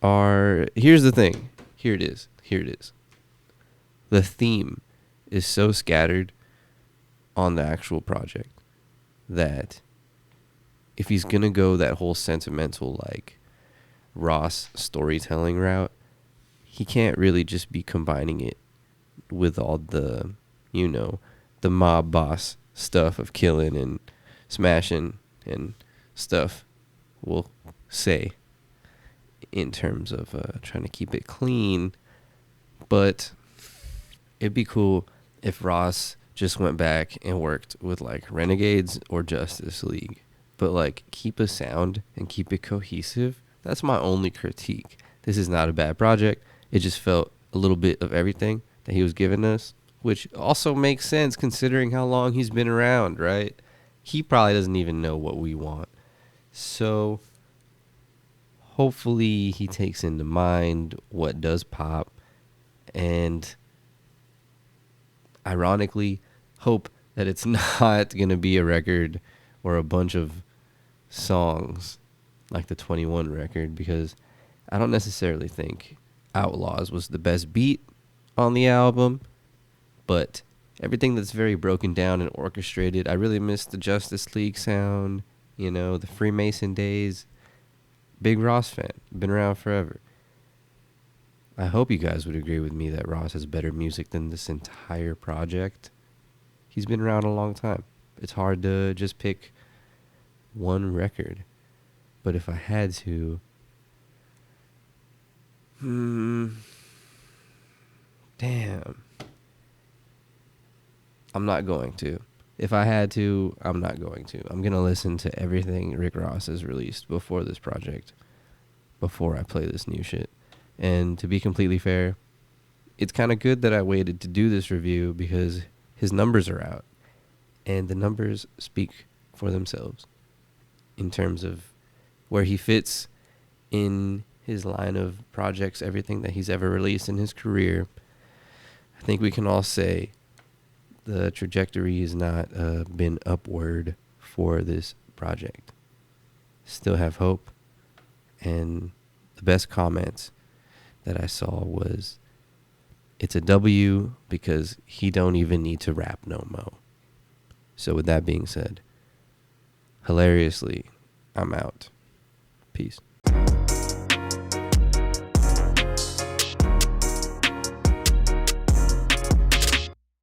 are... Here's the thing. Here it is. The theme is so scattered on the actual project that if he's going to go that whole sentimental, like, Ross storytelling route, he can't really just be combining it with all the, you know, the mob boss stuff of killing and smashing and stuff, we'll say, in terms of trying to keep it clean. But it'd be cool if Ross just went back and worked with, like, Renegades or Justice League. But, like, keep a sound and keep it cohesive. That's my only critique. This is not a bad project. It just felt a little bit of everything that he was giving us, which also makes sense considering how long he's been around, right? He probably doesn't even know what we want. So hopefully he takes into mind what does pop, and ironically hope that it's not going to be a record or a bunch of songs like the 21 record, because I don't necessarily think Outlaws was the best beat on the album, but everything that's very broken down and orchestrated, I really miss the Justice League sound, you know, the Freemason days. Big Ross fan, been around forever. I hope you guys would agree with me that Ross has better music than this entire project. He's been around a long time. It's hard to just pick one record. But if I had to, Damn. I'm not going to. If I had to, I'm not going to. I'm going to listen to everything Rick Ross has released before this project, before I play this new shit. And to be completely fair, it's kind of good that I waited to do this review because his numbers are out. And the numbers speak for themselves in terms of where he fits in his line of projects, everything that he's ever released in his career. I think we can all say the trajectory has not been upward for this project. Still have hope. And the best comments that I saw was, it's a W because he don't even need to rap no mo. So with that being said, hilariously, I'm out. Peace.